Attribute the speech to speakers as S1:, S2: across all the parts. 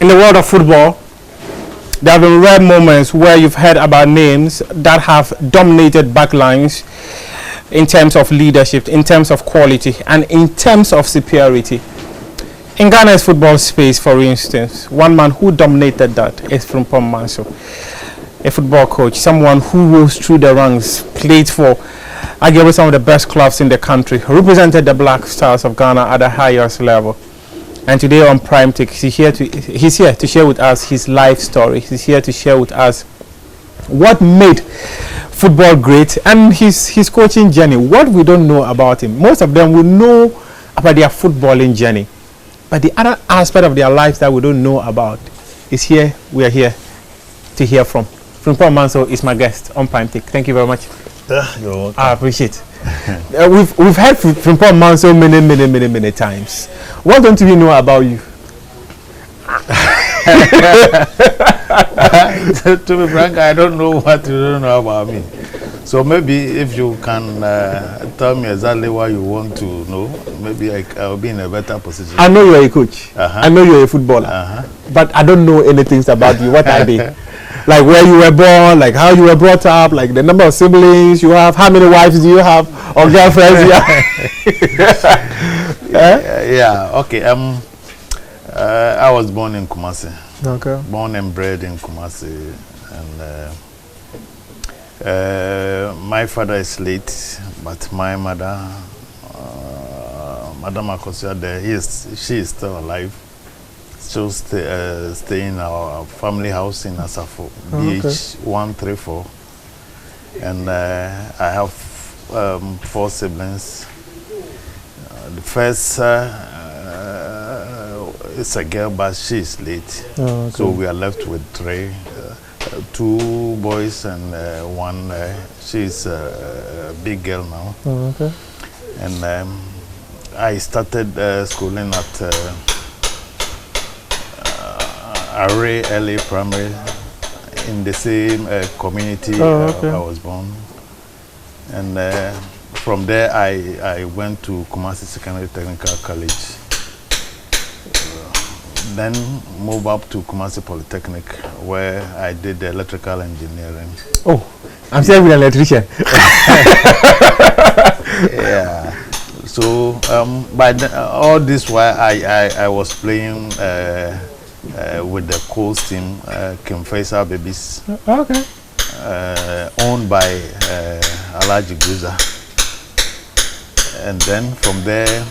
S1: in the world of football, there have been rare moments where you've heard about names that have dominated backlines in terms of leadership, in terms of quality, and in terms of superiority. In Ghana's football space, for instance, one man who dominated that is Frimpong Manso, a football coach, someone who rose through the ranks, played for arguably some of the best clubs in the country, represented the Black Stars of Ghana at the highest level. And today on Prime Take, he's here to share with us his life story. He's here to share with us what made football great and his coaching journey. What we don't know about him, most of them will know about their footballing journey, but the other aspect of their lives that we don't know about is here. We are here to hear from. Frimpong Manso is my guest on Prime Take. Thank you very much.
S2: You're welcome.
S1: I appreciate it. We've heard Frimpong Manso many times. What don't we know about you?
S2: To be frank, I don't know what you don't know about me. So maybe if you can tell me exactly what you want to know, maybe I'll be in a better position.
S1: I know you're a coach. I know you're a footballer. But I don't know anything about you. What are they? Like where you were born, like how you were brought up, like the number of siblings you have, how many wives do you have, or girlfriends you have?
S2: Yeah, okay. I was born in Kumasi.
S1: Okay.
S2: Born and bred in Kumasi, and my father is late, but my mother, Madam Akosia, she is still alive. Still stay in our family house in Asafo, BH 134, and I have 4 siblings. The first is a girl, but she is late, so we are left with 3, 2 boys and 1. She's a big girl now. And I started schooling at Array LA Primary in the same community I was born, and from there I went to Kumasi Secondary Technical College, then moved up to Kumasi Polytechnic where I did electrical engineering.
S1: Oh, I'm still an electrician.
S2: Yeah. So by all this while I was playing with the coast team, Kim Faisal Babies, owned by Alaji Guza. And then from there,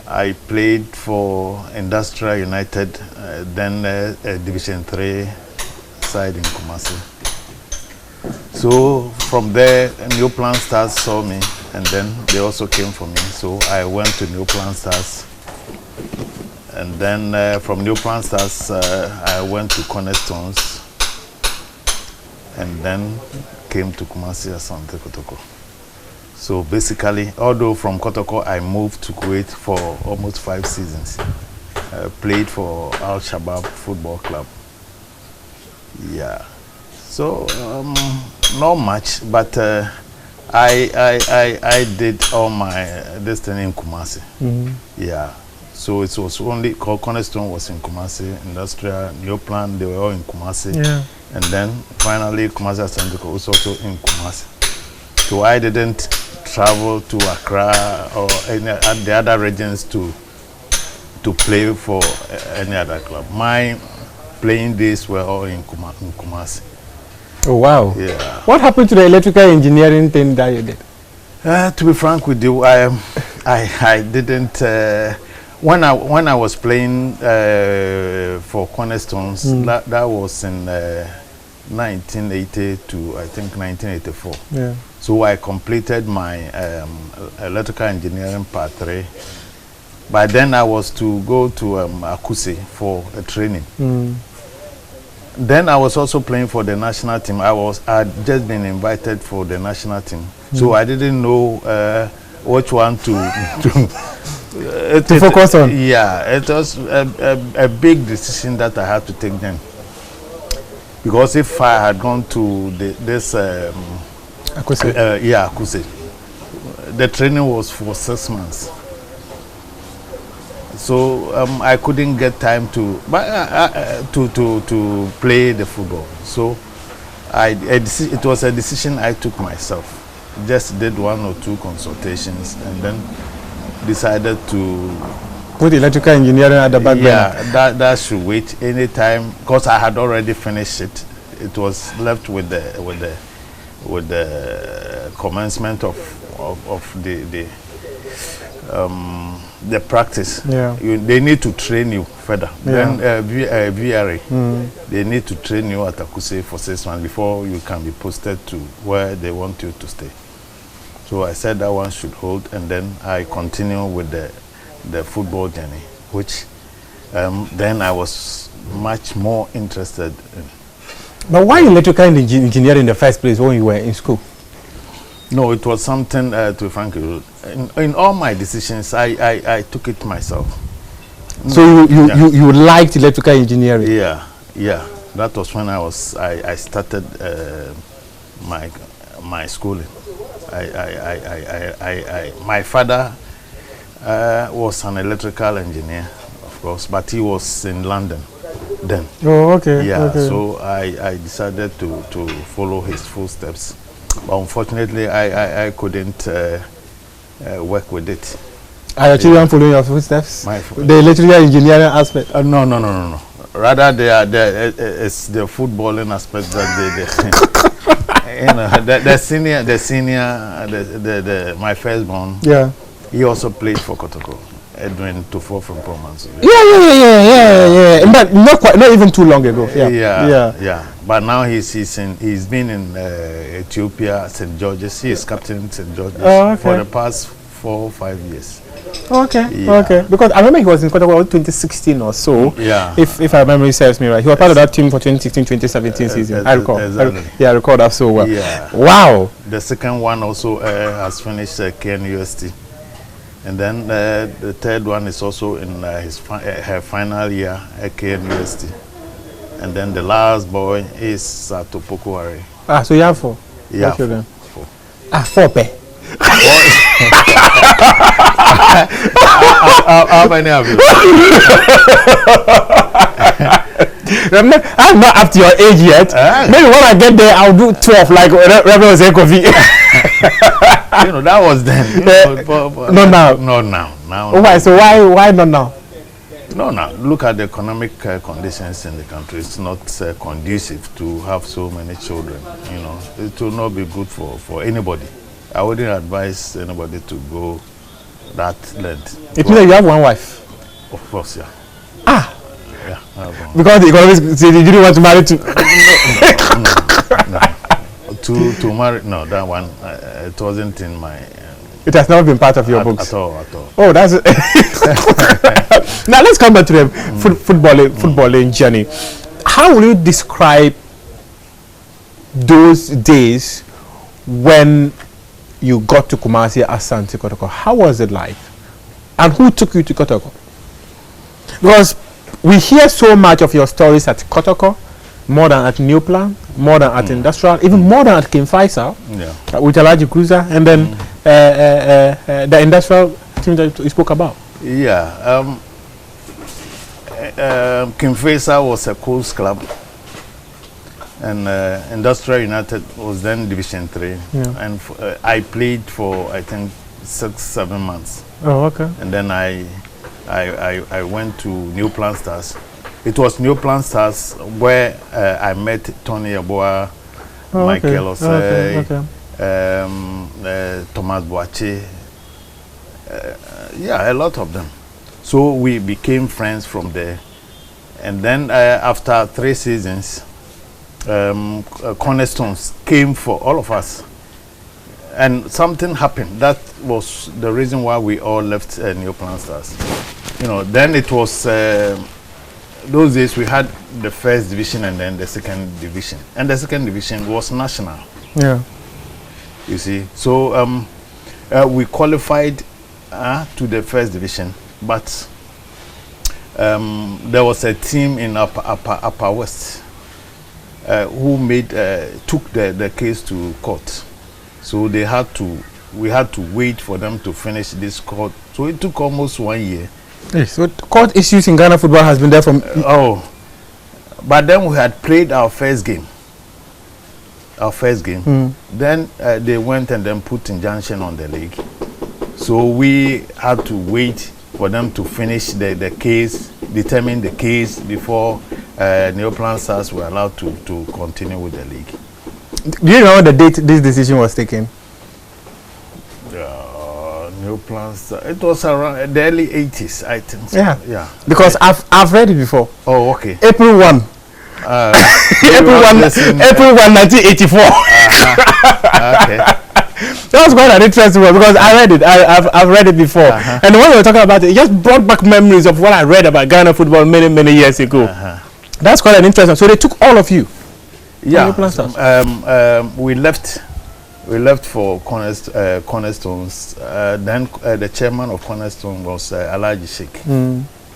S2: I played for Industrial United, then Division 3 side in Kumasi. So from there, New Plan Stars saw me, and then they also came for me. So I went to New Plan Stars. And then from New Plan Stars, I went to Cornerstones, and then came to Kumasi Asante Kotoko. So basically, although from Kotoko, I moved to Kuwait for almost 5 seasons. Played for Al Shabaab Football Club. Yeah. So not much, but I did all my destiny in Kumasi. Yeah. So it was only Cornerstone was in Kumasi, Industrial, New Plan, they were all in Kumasi. Yeah. And then finally Kumasi Asante was also in Kumasi. So I didn't travel to Accra or any the other regions to play for any other club. My playing days were all in Kumasi.
S1: Oh wow.
S2: Yeah.
S1: What happened to the electrical engineering thing that you did?
S2: To be frank with you, I didn't. When I was playing for Cornerstones, that was in 1980 to I think 1984. Yeah. So I completed my electrical engineering part 3. By then I was to go to Akuse for a training. Then I was also playing for the national team. I'd just been invited for the national team, so I didn't know which one to
S1: focus on.
S2: Yeah, it was a big decision that I had to take then. Because if I had gone to this
S1: Akuse.
S2: Akuse, the training was for 6 months. So I couldn't get time to play the football. So it was a decision I took myself. Just did 1 or 2 consultations and then decided to
S1: put electrical engineering at the back burner.
S2: Yeah, that should wait any time because I had already finished it. It was left with the commencement of the practice.
S1: Yeah.
S2: They need to train you further.
S1: Yeah.
S2: Then VRA, they need to train you at Akuse for 6 months before you can be posted to where they want you to stay. So I said that one should hold, and then I continue with the football journey, which then I was much more interested in.
S1: But why electrical engineering in the first place when you were in school?
S2: No, it was something, to thank you. In all my decisions, I took it myself.
S1: So you liked electrical engineering?
S2: Yeah. That was when I started my schooling. My father was an electrical engineer, of course, but he was in London then.
S1: Oh, okay.
S2: Yeah,
S1: okay.
S2: so I decided to follow his footsteps. But unfortunately, I couldn't work with it.
S1: Are your children following your footsteps? The electrical engineering aspect?
S2: No. Rather, it's the footballing aspect that the senior, my firstborn. Yeah. He also played for Kotoko. Edwin Frimpong Manso.
S1: Yeah. But not even too long ago.
S2: Yeah. But now he's been in Ethiopia, St. George's. He is captain St. George's for the past 4 or 5 years.
S1: Okay. Because I remember he was in Kotoko 2016 or so.
S2: Yeah.
S1: If my memory serves me right, he was part of that team for 2016-2017 season. I recall.
S2: Exactly.
S1: I recall that so well.
S2: Yeah.
S1: Wow.
S2: The second one also has finished KNUST. And then the third one is also in her final year at KNUST. And then the last boy is at Opokuwari.
S1: So you have 4?
S2: Yeah,
S1: 4.
S2: 4.
S1: 4 pe.
S2: How many have you?
S1: I'm not up to your age yet. Maybe when I get there, I'll do 12 like Reverend Zekovi.
S2: That was then.
S1: Not now.
S2: Not now.
S1: Why? So why not now?
S2: No. Look at the economic conditions in the country. It's not conducive to have so many children. It will not be good for anybody. I wouldn't advise anybody to go that length.
S1: It means that you have one wife.
S2: Of course, yeah. Yeah.
S1: Because the economists say you didn't want to marry two.
S2: No. To marry, no, that one it wasn't in my.
S1: It has not been part of your books
S2: at all.
S1: Oh, that's it. Now let's come back to the footballing journey. How will you describe those days when you got to Kumasi as Asante Kotoko? How was it like? And who took you to Kotoko? Because we hear so much of your stories at Kotoko, more than at New Plan, more than at Industrial, even more than at King Faisal, with Alaji Cruiser, and then the Industrial team that you spoke about.
S2: Yeah. King Faisal was a coast club, and Industrial United was then Division 3. And I played for, I think, 6-7 months.
S1: Oh, okay.
S2: And then I went to New Plan Stars. It was New Plan Stars where I met Tony Yeboah, Michael Osei, Thomas Boache, a lot of them. So we became friends from there. And then after 3 seasons, cornerstones came for all of us. And something happened. That was the reason why we all left New Plan Stars. Then it was, those days we had the first division and then the second division. And the second division was national.
S1: Yeah.
S2: You see. So we qualified to the first division, but there was a team in Upper West who took the case to court. So we had to wait for them to finish this court. So it took almost 1 year
S1: Yes, so court issues in Ghana football has been there from...
S2: But then we had played our first game. Then they went and then put injunction on the league. So we had to wait for them to finish the case, determine the case before Neoplan Stars were allowed to continue with the league.
S1: Do you know the date this decision was taken?
S2: Neoplan Stars, it was around the early 80s, I think. So.
S1: Yeah. Because I've read it before.
S2: Oh, okay.
S1: April 1. April 1984.
S2: Okay.
S1: That was quite an interesting one because I read it. I've read it before. And when we were talking about it just brought back memories of what I read about Ghana football many years ago. That's quite an interesting. So they took all of you.
S2: Yeah. We left for Cornerstones. Then the chairman of Cornerstone was Alhaji Sheikh.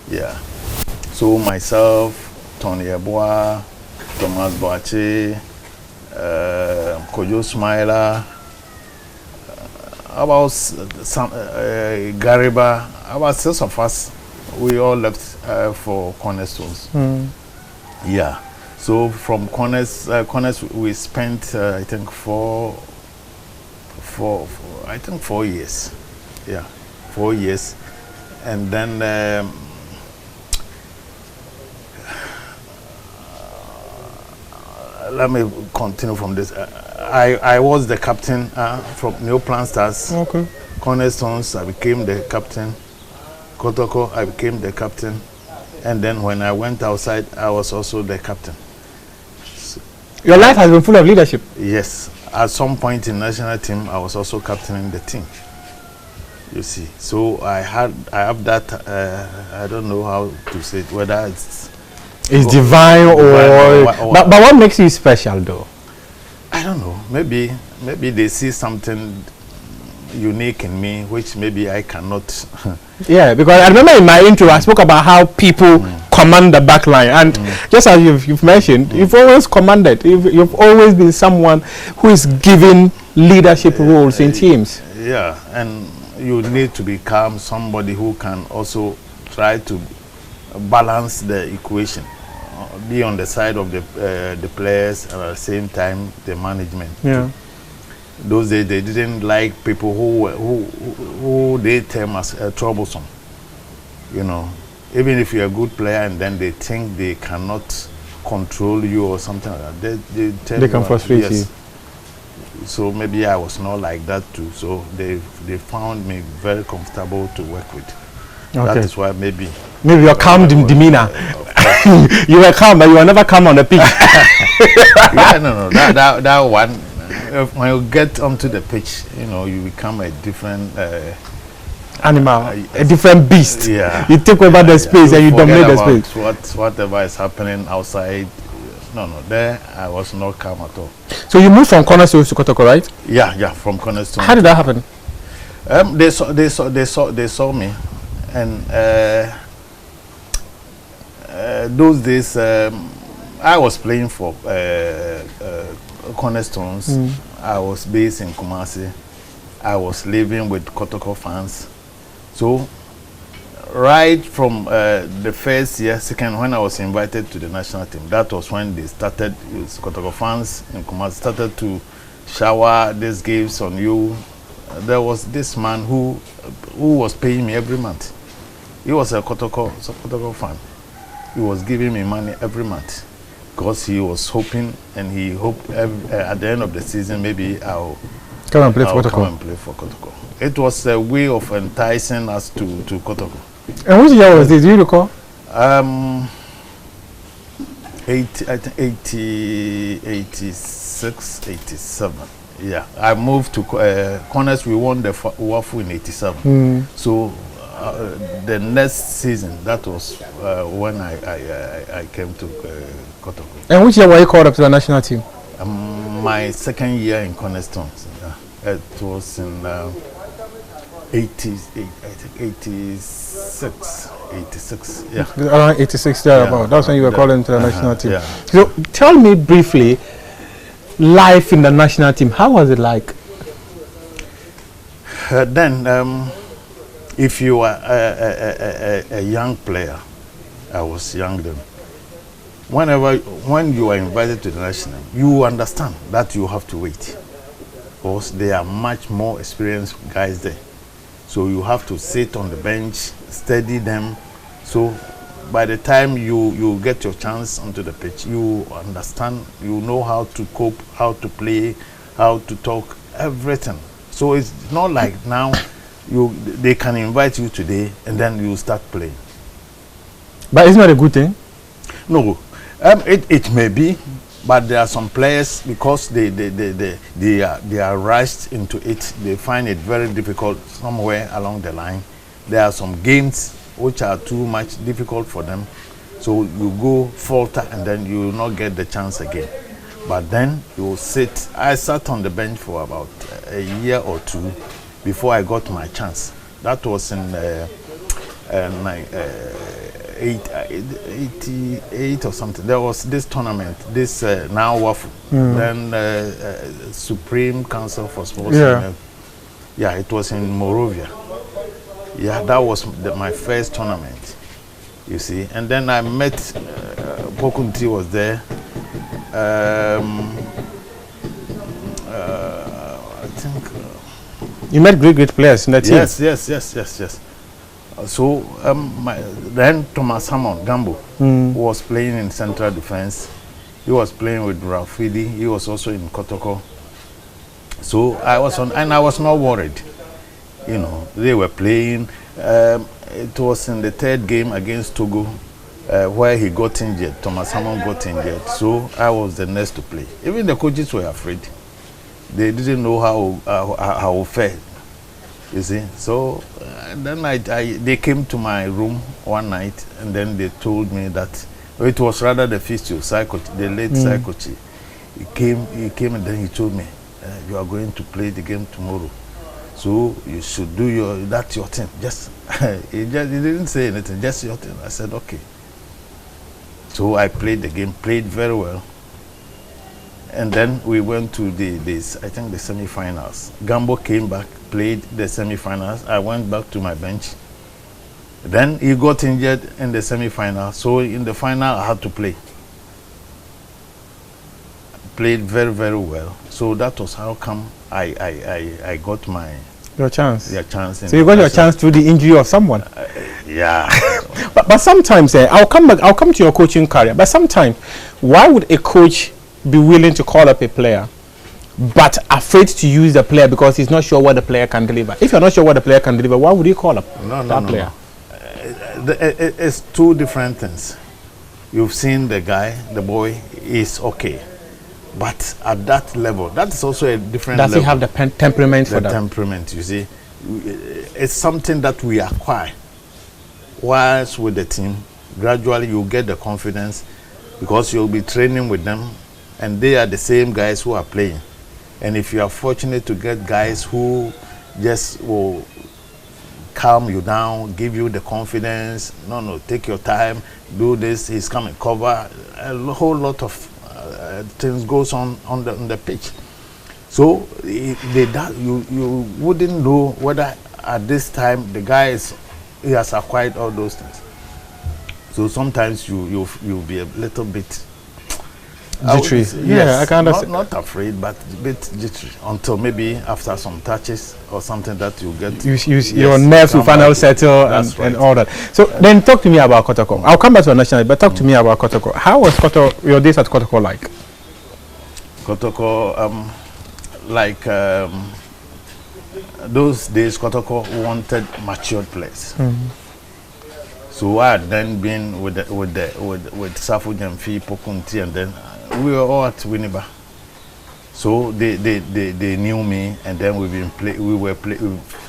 S2: Yeah. So myself, Tony Eboa, Thomas Boache, Kojo Smiler, about some Gariba, about 6 of us, we all left for Cornerstones. Yeah. So from Corners we spent I think 4 years. Yeah, 4 years, and then let me continue from this. I was the captain from Neoplan Stars.
S1: Okay.
S2: Cornerstones, I became the captain. Kotoko, I became the captain. And then when I went outside, I was also the captain. So,
S1: your life has been full of leadership.
S2: Yes. At some point in national team, I was also captaining the team. You see. So I have that, I don't know how to say it, whether it's
S1: divine or but what makes you special though?
S2: I don't know. Maybe they see something unique in me which maybe I cannot.
S1: Yeah, because I remember in my intro I spoke about how people command the back line, and just as you've mentioned, you've always commanded. You've always been someone who is given leadership roles in teams.
S2: Yeah, and you need to become somebody who can also try to balance the equation, be on the side of the players and at the same time the management.
S1: Yeah.
S2: Those days they didn't like people who they term as troublesome. You know, even if you're a good player and then they think they cannot control you or something like that,
S1: they can frustrate you.
S2: So maybe I was not like that too. So they found me very comfortable to work with. Okay. That is why maybe
S1: your calm demeanor. You were calm, but you were never calm on the pitch.
S2: Yeah, no, that one. When you get onto the pitch, you know, you become a different
S1: animal, a different beast.
S2: Yeah.
S1: You take over the space and you dominate the space.
S2: Whatever is happening outside. No, there I was not calm at all.
S1: So you moved from Cornerstone to Kotoko, right?
S2: Yeah, from Cornerstone.
S1: How did that happen?
S2: They saw me, and those days I was playing for Cornerstones. I was based in Kumasi. I was living with Kotoko fans. So right from the first year, second, when I was invited to the national team, that was when they started, Kotoko fans in Kumasi started to shower these gifts on you. There was this man who was paying me every month. He was a Kotoko fan. He was giving me money every month because he was hoping, and he hoped at the end of the season maybe I'll come and play for Kotoko. It was a way of enticing us to Kotoko.
S1: And which year was this? Do you recall?
S2: 86, 87. Yeah, I moved to Corners. We won the Wafu in 87. So the next season, that was when I came to Kotoko.
S1: And which year were you called up to the national team?
S2: My second year in Cornerstone. It was in 86. Yeah.
S1: Around 86, thereabout. That's when you were called into the national team.
S2: Yeah.
S1: So tell me briefly, life in the national team, how was it like?
S2: Then if you are a young player, I was young then. When you are invited to the national, you understand that you have to wait, because there are much more experienced guys there. So you have to sit on the bench, study them. So by the time you get your chance onto the pitch, you understand, you know how to cope, how to play, how to talk, everything. So it's not like now they can invite you today and then you start playing.
S1: But it's not a good thing.
S2: No, it may be, but there are some players, because they are rushed into it. They find it very difficult somewhere along the line. There are some games which are too much difficult for them, so you go falter and then you will not get the chance again. But then you will sit. I sat on the bench for about a year or two before I got my chance. That was in 88 or something. There was this tournament, this now WAFU, then Supreme Council for Sports. Yeah, it was in Morovia. Yeah, that was my first tournament, you see. And then I met, Pokunti was there. I think...
S1: you met great players in that team?
S2: Yes. So then Thomas Hammond Gambo, who was playing in central defense, he was playing with Rafidi. He was also in Kotoko. So I was on, and I was not worried. You know, they were playing. It was in the third game against Togo, where he got injured. Thomas Hammond got injured. So I was the next to play. Even the coaches were afraid. They didn't know how fair. You see, so then they came to my room one night, and then they told me that it was rather the physio, the late Psychochi. He came and then he told me, you are going to play the game tomorrow, so you should do that's your thing. He didn't say anything, just your thing. I said okay. So I played the game, played very well. And then we went to the semi-finals. Gambo came back, played the semi-finals. I went back to my bench. Then he got injured in the semi-final. So in the final, I had to play. Played very, very well. So that was how come I got your chance.
S1: So you got your chance through the injury of someone.
S2: Yeah.
S1: but sometimes I'll come to your coaching career. But sometimes, why would a coach be willing to call up a player but afraid to use the player because he's not sure what the player can deliver? If you're not sure what the player can deliver, why would you call up that player?
S2: It's two different things. You've seen the guy, the boy is okay, but at that level, that is also a different level.
S1: Does he have the temperament for that?
S2: The temperament, you see, it's something that we acquire. Whilst with the team, gradually you get the confidence, because you'll be training with them, and they are the same guys who are playing. And if you are fortunate to get guys who just will calm you down, give you the confidence, no, take your time, do this, he's coming, cover, a whole lot of things goes on the pitch. So you wouldn't know whether at this time the guy he has acquired all those things. So sometimes you'll be a little bit
S1: jittery.
S2: Yes,
S1: I can understand.
S2: Not afraid, but a bit jittery until maybe after some touches or something that you get.
S1: Your nerves will finally settle and all that. So then talk to me about Kotoko. I'll come back to national, but talk to me about Kotoko. How was your days at Kotoko like?
S2: Kotoko, those days, Kotoko wanted matured players. So I had then been with Safu Jamfi, Pokunti, and then we were all at Winneba. So they knew me, and then we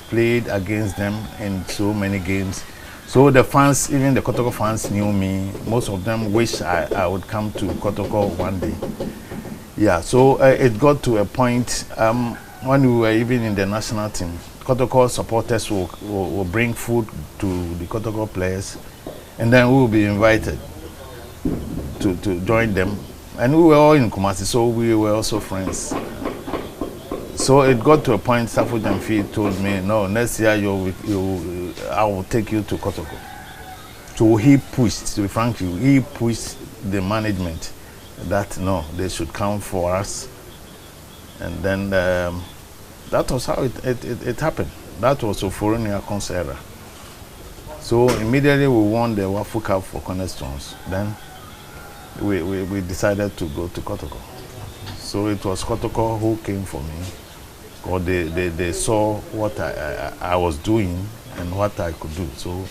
S2: played against them in so many games. So the fans, even the Kotoko fans, knew me. Most of them wish I would come to Kotoko one day. Yeah. So it got to a point when we were even in the national team. Kotoko supporters will bring food to the Kotoko players, and then we will be invited to join them. And we were all in Kumasi, so we were also friends. So it got to a point, Safu Jamfi told me, no, next year I will take you to Kotoko. So he pushed, to be frank, he pushed the management that no, they should come for us. And then that was how it happened. That was Oforonia Consera. So immediately we won the Wafu Cup for Cornerstones. Then we decided to go to Kotoko. So it was Kotoko who came for me. Or they saw what I was doing and what I could do. So,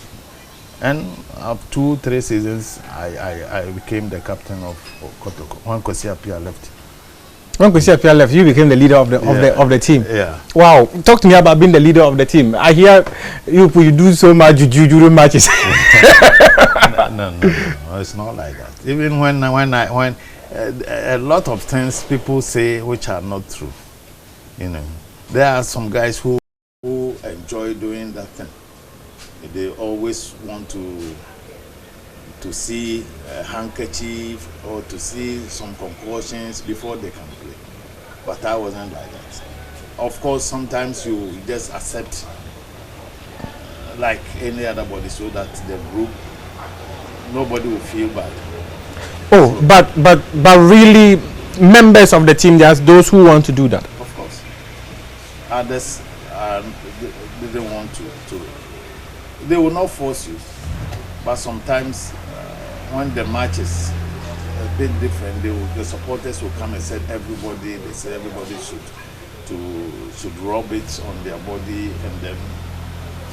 S2: and after 2-3 seasons, I became the captain of Kotoko. When Kwesi Appiah left.
S1: When Kwesi Appiah left, you became the leader of the team.
S2: Yeah.
S1: Wow. Talk to me about being the leader of the team. I hear you do so much juju during matches.
S2: No, it's not like that. Even when a lot of things people say which are not true. You know, there are some guys who enjoy doing that thing. They always want to see a handkerchief or to see some concussions before they can play. But I wasn't like that. Of course, sometimes you just accept like any other body so that the group, nobody will feel bad.
S1: Oh, so, but really, members of the team, there's those who want to do that.
S2: Of course. Others didn't want to. They will not force you, but sometimes when the match is a bit different, the supporters will come and say everybody should rub it on their body, and then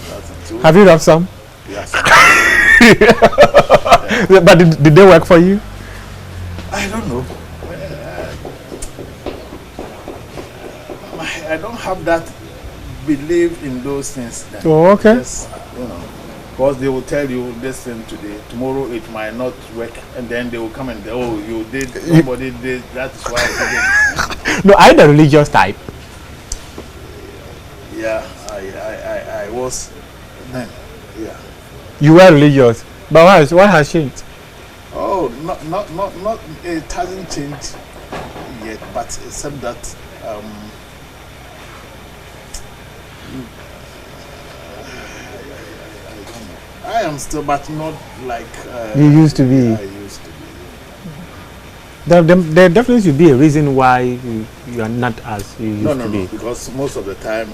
S2: that's it too.
S1: Have you rubbed some?
S2: Yes.
S1: But did they work for you?
S2: I don't know. I don't have that belief in those things. Then.
S1: Oh, okay.
S2: Just, you know, because they will tell you this thing today, tomorrow it might not work, and then they will come and oh, you did, somebody did, that's why I did.
S1: No, I'm the religious type.
S2: Yeah, I was then. Yeah.
S1: You were religious, but what has changed?
S2: Oh, not. It hasn't changed yet, but except that. I am still, but not like
S1: you used to be.
S2: I used to be.
S1: There definitely should be a reason why you are not as you used to be.
S2: No, because most of the time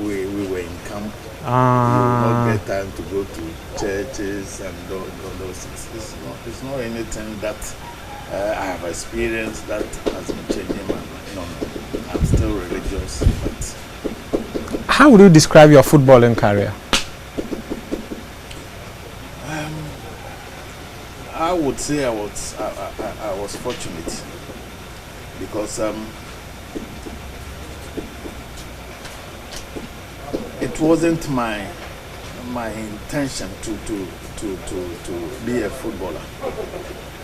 S2: we were in camp. We will not get time to go to churches and those things. It's not anything that I have experienced that has been changing my mind. No, I'm still religious. But
S1: how would you describe your footballing career?
S2: I would say I was fortunate because it wasn't my intention to be a footballer.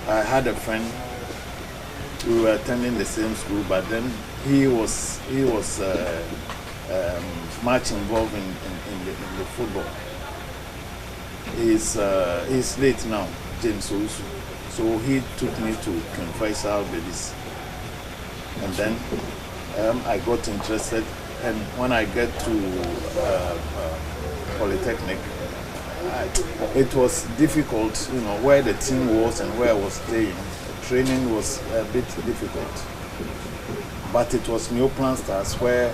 S2: I had a friend. We were attending the same school, but then he was much involved in the football. He's late now, James Owusu. So he took me to King Faisal Ladies. And then I got interested. And when I get to Polytechnic, it was difficult, you know, where the team was and where I was staying. Training was a bit difficult. But it was Neoplan Stars where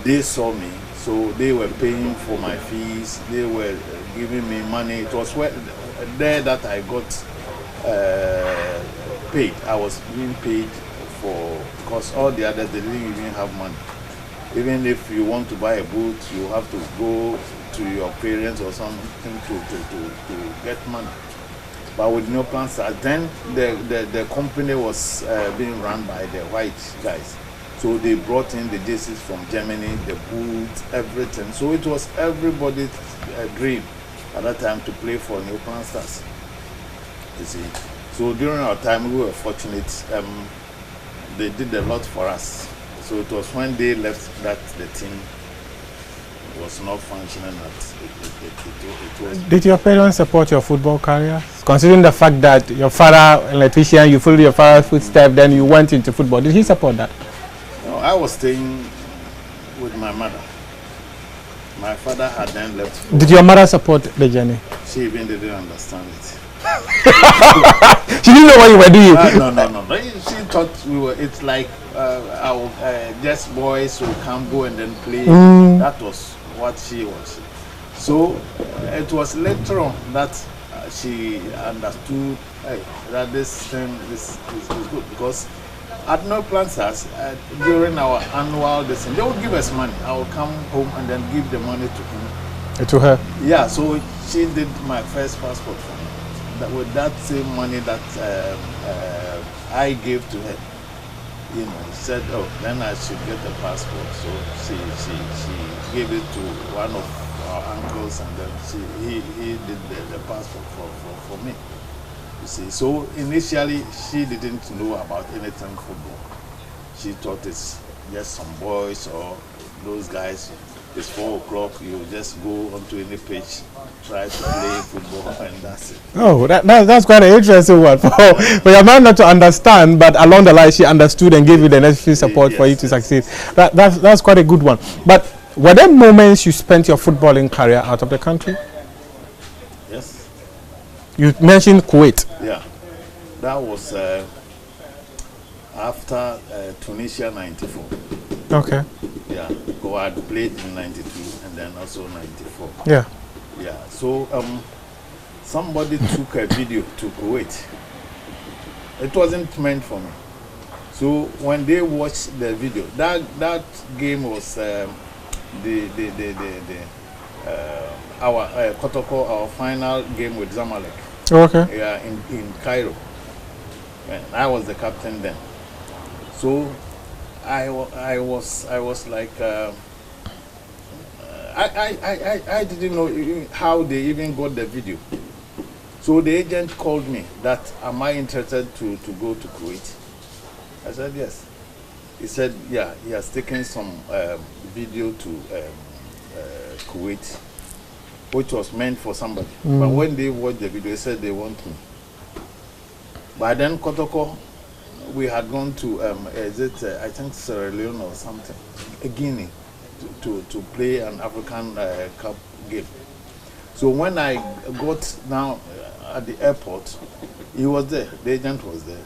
S2: they saw me. So they were paying for my fees, they were giving me money. It was there that I got paid. I was being paid because all the others, they didn't even have money. Even if you want to buy a boot, you have to go to your parents or something to get money. But with no plans, then the company was being run by the white guys. So they brought in the jerseys from Germany, the boots, everything. So it was everybody's dream at that time to play for New Plan Stars. You see. So during our time, we were fortunate. They did a lot for us. So it was when they left that the team was not functioning. It was.
S1: Did your parents support your football career? Considering the fact that your father, an electrician, you followed your father's footsteps, then you went into football. Did he support that?
S2: No, I was staying with my mother. My father had then left.
S1: Did your mother support the journey?
S2: She even didn't understand it.
S1: She didn't know what you were doing.
S2: No. She thought we were. It's like our just boys who come go and then play. That was what she was. So it was later on that she understood that this thing is good, because at No Planters during our annual lesson, they would give us money. I would come home and then give the money to him.
S1: To her?
S2: Yeah, so she did my first passport for me. With that same money that I gave to her, you know, she said, "Oh, then I should get a passport." So she gave it to one of our uncles, and then he did the passport for me. You see, so initially she didn't know about anything football. She thought it's just some boys or those guys. It's 4 o'clock, you just go onto any pitch, try to play football, and that's it.
S1: Oh, that's quite an interesting one. For your mom not to understand, but along the line she understood and gave you the necessary support for you to succeed. That's quite a good one. But were there moments you spent your footballing career out of the country?
S2: Yes.
S1: You mentioned Kuwait.
S2: Yeah. That was after Tunisia 94.
S1: Okay.
S2: Yeah, so I had played in 92 and then also 94.
S1: Yeah.
S2: Yeah, so somebody took a video to Kuwait. It wasn't meant for me. So when they watched the video, that game was our Kotoko, our final game with Zamalek.
S1: Okay.
S2: Yeah, in Cairo. And I was the captain then. So I was like I didn't know how they even got the video. So the agent called me that, am I interested to go to Kuwait? I said yes. He said, yeah, he has taken some video to Kuwait, which was meant for somebody. But when they watched the video, they said they want me. By then, Kotoko, we had gone to, I think Sierra Leone or something, Guinea, to play an African Cup game. So when I got down at the airport, he was there, the agent was there.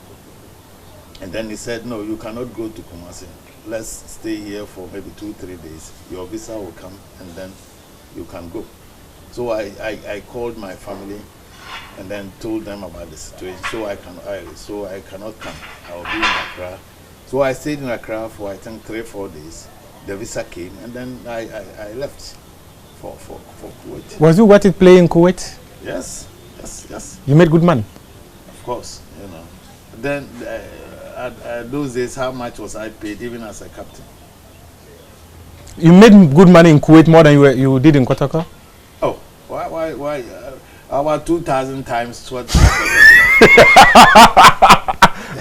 S2: And then he said, no, you cannot go to Kumasi. Let's stay here for maybe 2-3 days. Your visa will come and then you can go. So I called my family and then told them about the situation. So I cannot come. I will be in Accra. So I stayed in Accra for I think 3-4 days. The visa came and then I left for Kuwait.
S1: Was it worth it playing in Kuwait?
S2: Yes.
S1: You made good money?
S2: Of course, you know. Then at those days, how much was I paid even as a captain?
S1: You made good money in Kuwait more than you did in Kotoko?
S2: Oh, why? About 2,000 times what?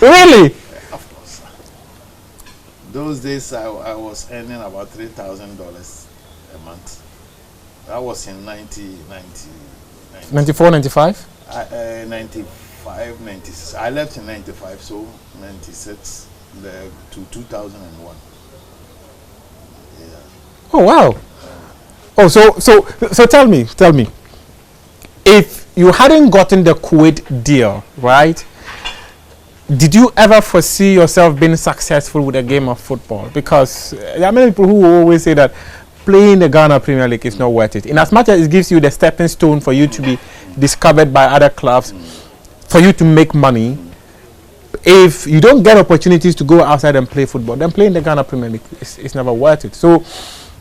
S1: Really?
S2: Of course. Those days I was earning about $3,000 a month. That was in
S1: 94, 95?
S2: 95, 96. I left in 95, so 96 to 2001. Yeah.
S1: Oh wow. Oh, so tell me, if you hadn't gotten the Kuwait deal, right? Did you ever foresee yourself being successful with a game of football? Because there are many people who always say that playing the Ghana Premier League is not worth it. In as much as it gives you the stepping stone for you to be discovered by other clubs, for you to make money, if you don't get opportunities to go outside and play football, then playing the Ghana Premier League is never worth it. So,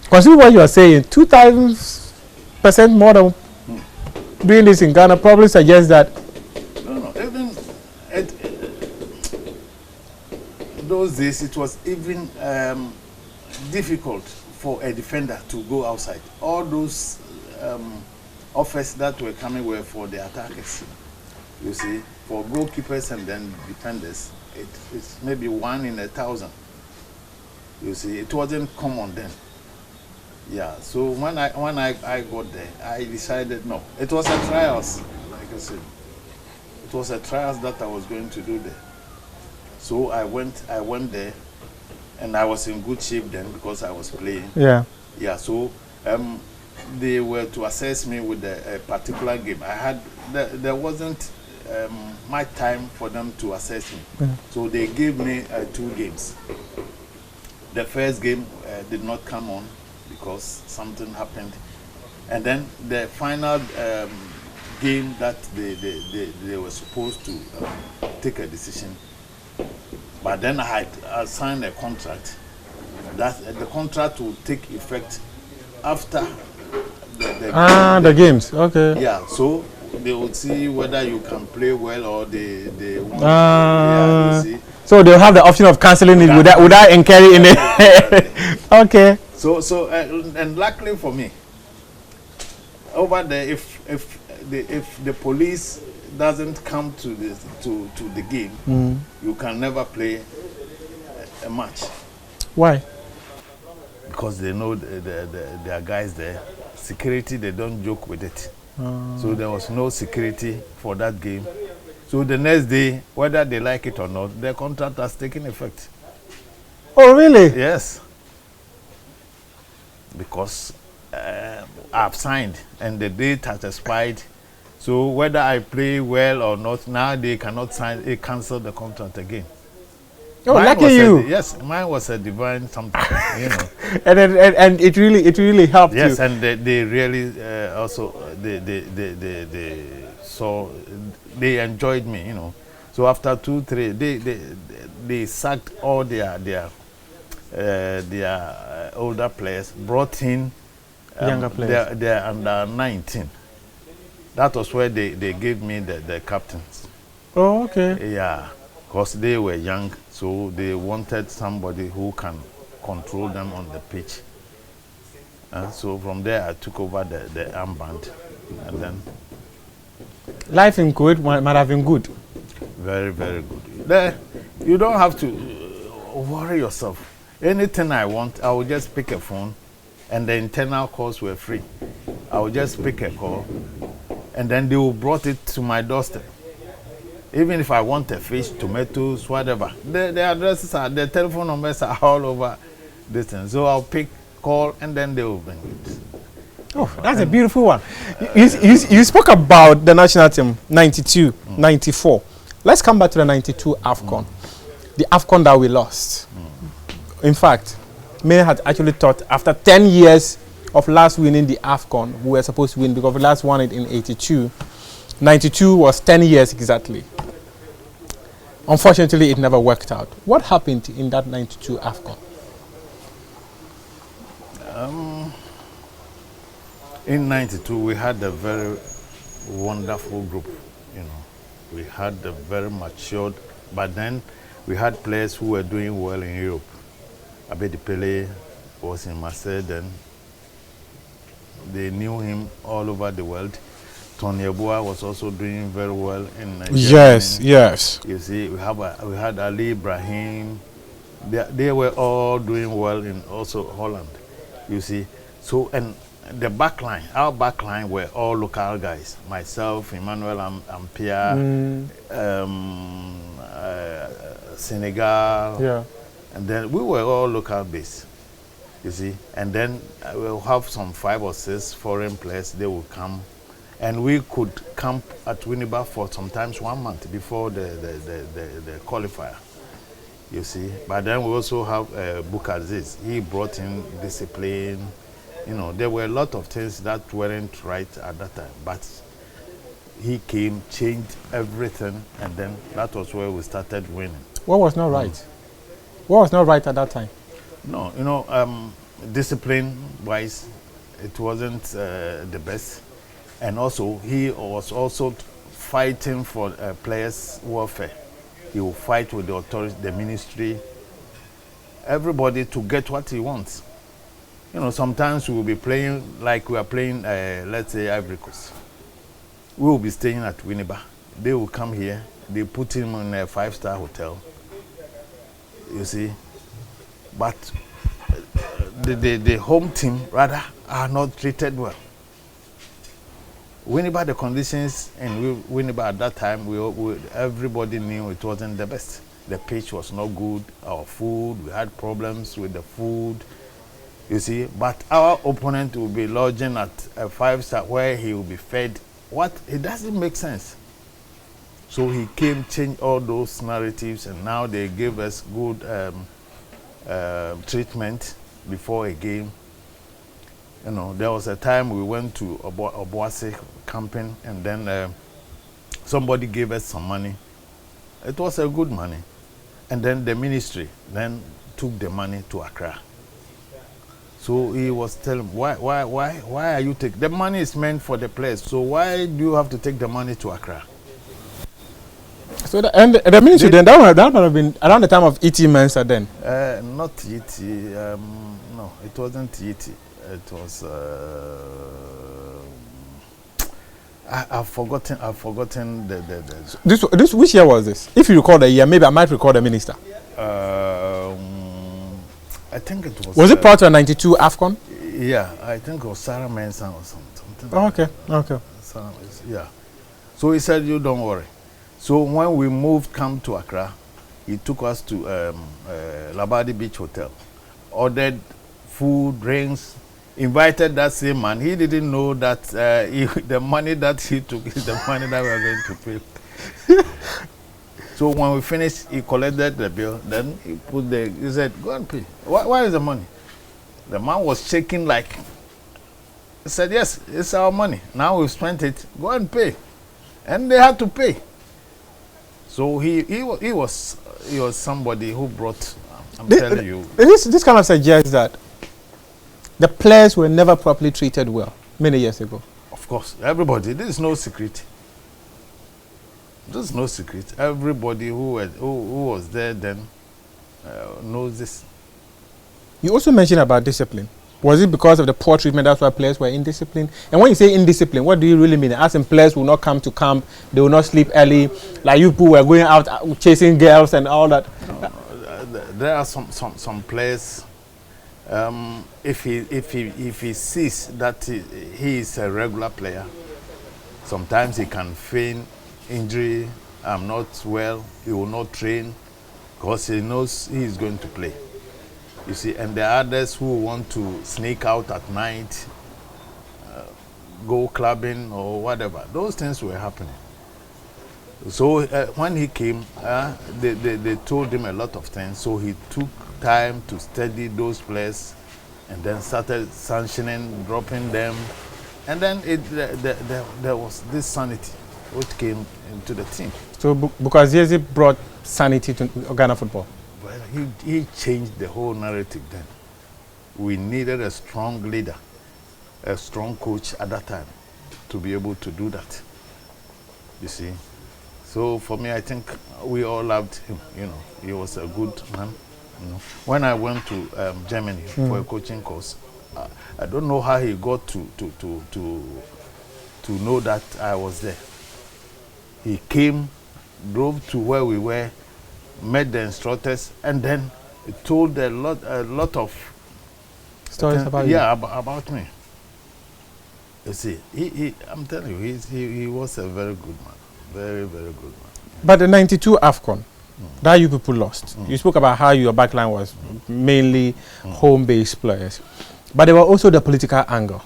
S1: consider what you are saying. 2,000% more than doing this in Ghana probably suggests that.
S2: No. Even those days, it was even difficult for a defender to go outside. All those offers that were coming were for the attackers. You see, for goalkeepers and then defenders, it's maybe 1 in 1,000. You see, it wasn't common then. Yeah, so when I got there, I decided no. It was a trials, like I said. It was a trials that I was going to do there. So I went there, and I was in good shape then because I was playing.
S1: Yeah.
S2: Yeah. So they were to assess me with a particular game, there wasn't much time for them to assess me. So they gave me 2 games. The first game did not come on because something happened. And then the final game that they were supposed to take a decision. But then I signed a contract. That the contract will take effect after
S1: the games. Okay.
S2: Yeah, so they would see whether you can play well or they want. Yeah, you see.
S1: So they'll have the option of cancelling it without incurring it. Okay.
S2: So and luckily for me, over there, if the police doesn't come to the game, you can never play a match.
S1: Why?
S2: Because they know there are guys there. Security, they don't joke with it. So there was no security for that game. So the next day, whether they like it or not, their contract has taken effect.
S1: Oh, really?
S2: Yes. Because I've signed and the date has expired. So whether I play well or not, now they cannot cancel the contract again.
S1: Oh, lucky you.
S2: Yes, mine was a divine something, you know.
S1: and it really helped you.
S2: Yes, and they really also they enjoyed me, you know. So after 2, 3, they sacked all their older players, brought in
S1: younger players.
S2: They're under 19. That was where they gave me the captains.
S1: Oh, okay.
S2: Yeah, because they were young, so they wanted somebody who can control them on the pitch. So from there, I took over the armband, and then.
S1: Life in Kuwait might have been good.
S2: Very, very good. There, you don't have to worry yourself. Anything I want, I will just pick a phone, and the internal calls were free. I will just pick a call, and then they will brought it to my doorstep. Even if I want a fish, tomatoes, whatever, the addresses are, the telephone numbers are all over this thing. So I'll pick, call, and then they will bring it.
S1: Oh, that's a beautiful one. You spoke about the national team, 92, 94. Let's come back to the 92 AFCON. The AFCON that we lost. In fact, many had actually thought after 10 years of last winning the AFCON, we were supposed to win because we last won it in 82. 92 was 10 years exactly. Unfortunately, it never worked out. What happened in that 92 AFCON?
S2: In 92, we had a very wonderful group, you know. We had a very matured, but then we had players who were doing well in Europe. Abedi Pele was in Marseille then. They knew him all over the world. Tony Yeboah was also doing very well in Nigeria.
S1: Yes, yes.
S2: You see, we had Ali Ibrahim. They were all doing well in also Holland. You see, so and the backline, our backline were all local guys. Myself, Emmanuel Ampia, Senegal,
S1: Yeah.
S2: and then we were all local based. You see, and then we'll have some 5 or 6 foreign players. They will come, and we could camp at Winneba for sometimes 1 month before the qualifier. You see, but then we also have Bukaziz. He brought in discipline. You know, there were a lot of things that weren't right at that time, but he came, changed everything, and then that was where we started winning.
S1: What was not right? What was not right at that time?
S2: No, you know, discipline-wise, it wasn't the best. And also, he was also fighting for players' welfare. He will fight with the authorities, the ministry, everybody to get what he wants. You know, sometimes we will be playing like we are playing, let's say, Ivory Coast. We will be staying at Winneba. They will come here. They put him in a 5-star hotel. You see, but the home team rather are not treated well. Winneba, the conditions in Winneba at that time, everybody knew it wasn't the best. The pitch was not good. Our food, we had problems with the food. You see, but our opponent will be lodging at a 5-star where he will be fed. What? It doesn't make sense. So he came, changed all those narratives, and now they give us good treatment before a game. You know, there was a time we went to Obuasi camping, and then somebody gave us some money. It was a good money. And then the ministry then took the money to Accra. So he was telling, why are you taking, the money is meant for the players, so why do you have to take the money to Accra?
S1: So the ministry then, that would have been around the time of E.T. Mensah then?
S2: Not E.T. No, it wasn't E.T. It was, I've forgotten the
S1: This which year was this? If you recall the year, maybe I might recall the minister.
S2: I think it was.
S1: Was it part of 92 AFCON?
S2: Yeah, I think it was Sarah Mensah or something.
S1: Oh, okay, okay.
S2: Yeah. So he said, "You don't worry." So when we come to Accra, he took us to Labadi Beach Hotel, ordered food, drinks, invited that same man. He didn't know that the money that he took is the money that we are going to pay. So when we finished, he collected the bill. Then he said, "Go and pay." Why is the money? The man was shaking like. He said, "Yes, it's our money. Now we've spent it. Go and pay," and they had to pay. So he was somebody who brought. I'm telling you.
S1: This kind of suggests that the players were never properly treated well many years ago.
S2: Of course, everybody. This is no secret. There's no secret. Everybody who was there then knows this.
S1: You also mentioned about discipline. Was it because of the poor treatment that's why players were indisciplined? And when you say indiscipline, what do you really mean? As in players will not come to camp, they will not sleep early, like you people were going out chasing girls and all that?
S2: No, there are some players. If he sees that he is a regular player, sometimes he can feign injury. I'm not well. He will not train because he knows he is going to play. You see, and there are others who want to sneak out at night, go clubbing or whatever. Those things were happening. So when he came, they told him a lot of things. So he took time to study those players, and then started sanctioning, dropping them, and then there was this sanity which came into the team. So
S1: because Yezi brought sanity to Ghana football.
S2: Well, he changed the whole narrative then. We needed a strong leader, a strong coach at that time to be able to do that. You see? So for me, I think we all loved him. You know, he was a good man. You know, when I went to Germany for a coaching course, I don't know how he got to know that I was there. He came, drove to where we were, met the instructors, and then told a lot of
S1: stories about you.
S2: Yeah, about me. You see, I'm telling you, he was a very good man, very, very good man.
S1: But the 92 AFCON, that you people lost. You spoke about how your backline was mainly home-based players, but there were also the political angle.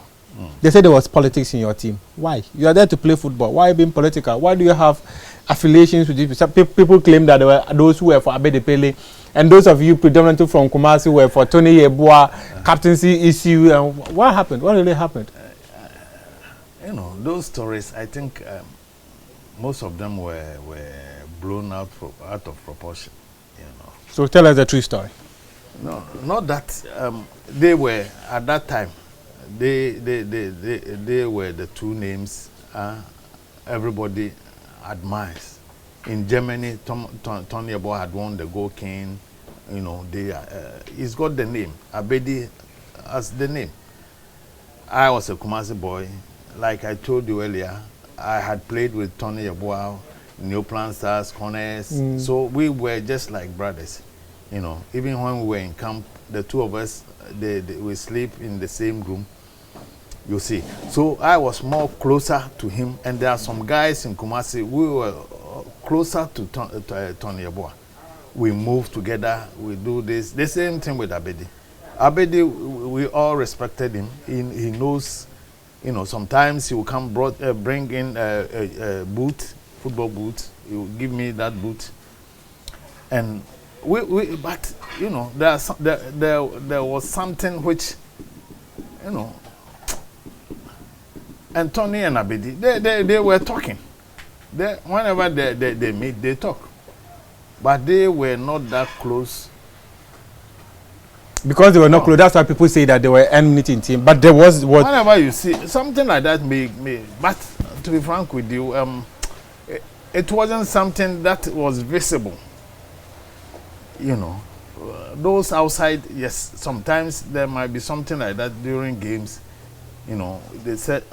S1: They said there was politics in your team. Why? You are there to play football. Why being political? Why do you have affiliations with people? Some people claim that there were those who were for Abedi Pele, and those of you predominantly from Kumasi were for Tony Yeboah, captaincy issue. And what happened? What really happened?
S2: You know, those stories, I think most of them were blown out of proportion. You know.
S1: So tell us the true story.
S2: No, not that they were at that time. They were the two names everybody admires. In Germany, Tony Yeboah had won the Goal King. You know, he's got the name Abedi as the name. I was a Kumasi boy. Like I told you earlier, I had played with Tony Yeboah, New Plan Stars, Connors. So we were just like brothers. You know, even when we were in camp, the two of us, we sleep in the same room. You see, so I was more closer to him, and there are some guys in Kumasi. We were closer to Tony Yeboah. We move together. We do this. The same thing with Abedi. Abedi, we all respected him. He knows, you know, sometimes he will come bring in a boot, football boot. He will give me that boot. And but, you know, there was something which, you know, and Tony and Abedi, they were talking. Whenever they meet, they talk. But they were not that close.
S1: Because they were not close, that's why people say that they were enmity in team. But there was what.
S2: Whenever you see something like that, but to be frank with you, it wasn't something that was visible. You know, those outside, yes, sometimes there might be something like that during games. You know, they said.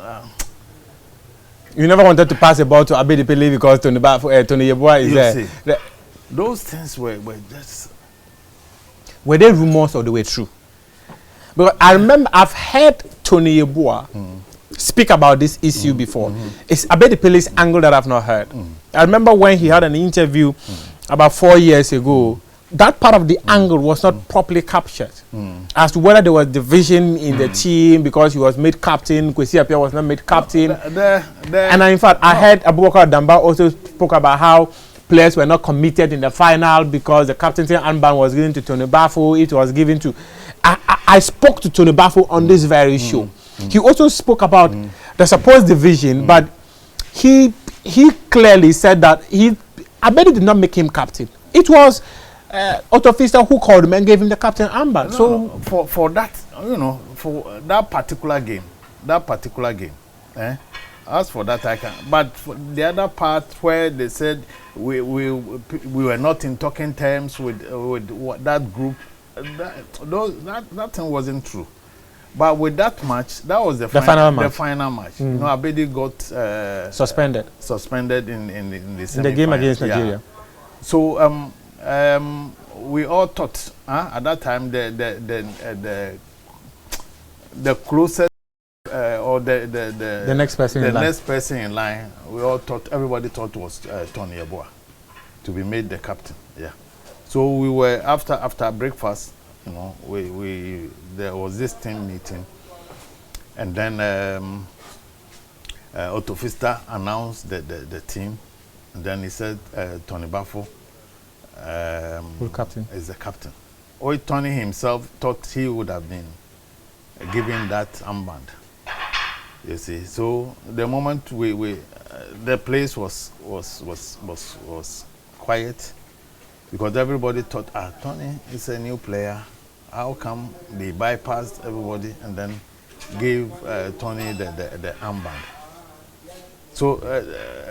S1: You never wanted to pass the ball to Abedi Pele because Tony Yeboah is there.
S2: Those things were just.
S1: Were they rumors or they were true? Because I remember I've heard Tony Yeboah speak about this issue before. It's Abedi Pele's angle that I've not heard. I remember when he had an interview about 4 years ago, that part of the angle was not properly captured as to whether there was division in the team because he was made captain, Kwesi Appiah was not made captain. And in fact, I heard Abubakar Damba also spoke about how players were not committed in the final because the captaincy armband was given to Tony Bafo. It was given to. I spoke to Tony Bafo on this very show. He also spoke about the supposed division, but he clearly said that Abedi did not make him captain. It was Otto Pfister who called him and gave him the captain armband.
S2: For that, you know, for that particular game, as for that I can. But for the other part where they said we were not in talking terms with that group, that thing wasn't true. But with that match, that was the final match. The final match. You know, Abedi got suspended in the game against Nigeria. Yeah. So we all thought at that time the closest or the
S1: next
S2: person in line, everybody thought was Tony Yeboah to be made the captain. Yeah. So we were after breakfast, you know, there was this team meeting, and then Otto Pfister announced the team, and then he said Tony Bafo is the captain. Tony himself thought he would have been given that armband. You see, so the moment the place was quiet because everybody thought, Tony is a new player. How come they bypassed everybody and then gave Tony the armband? So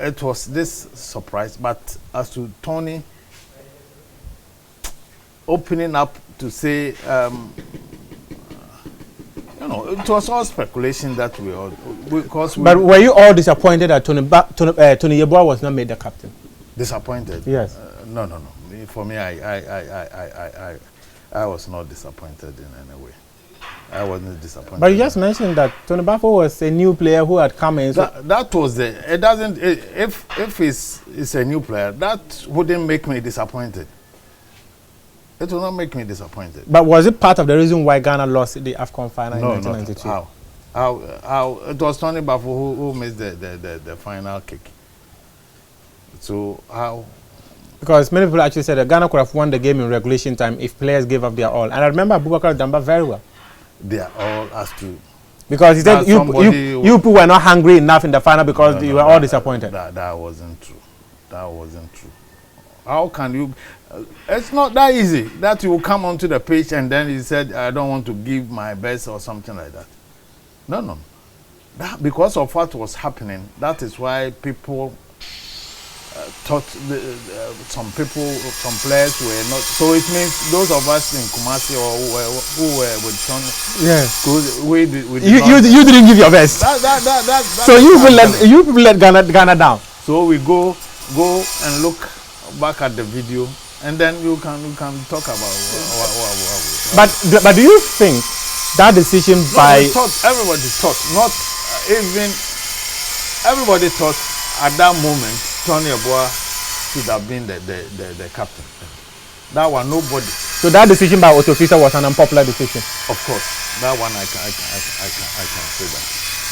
S2: it was this surprise. But as to Tony opening up to say, you know, it was all speculation that But
S1: were you all disappointed that Tony Yeboah was not made the captain?
S2: Disappointed?
S1: Yes.
S2: No. For me, I was not disappointed in any way. I wasn't disappointed.
S1: But you just mentioned that Tony Bafo was a new player who had come in. So
S2: that was it doesn't. If it's a new player, that wouldn't make me disappointed. It will not make me disappointed.
S1: But was it part of the reason why Ghana lost the AFCON final in 1992?
S2: No. How? It was Tony Bafo who missed the final kick. So how?
S1: Because many people actually said that Ghana could have won the game in regulation time if players gave up their all. And I remember Abubakar Damba very well.
S2: Their all as to.
S1: Because he said you people were not hungry enough in the final because you were all disappointed.
S2: That wasn't true. That wasn't true. How can you? It's not that easy that you will come onto the pitch and then he said, I don't want to give my best or something like that. No. Because of what was happening, that is why people thought some players were not. So it means those of us in Kumasi or who were with Tony.
S1: Yes.
S2: You
S1: didn't give your best. So you people let Ghana down.
S2: So we go and look back at the video, and then you can talk about.
S1: But do you think that decision
S2: everybody thought, not even everybody thought at that moment Tony Yeboah should have been the captain. That one, nobody.
S1: So that decision by Otto Fisher was an unpopular decision.
S2: Of course, that one I can say that.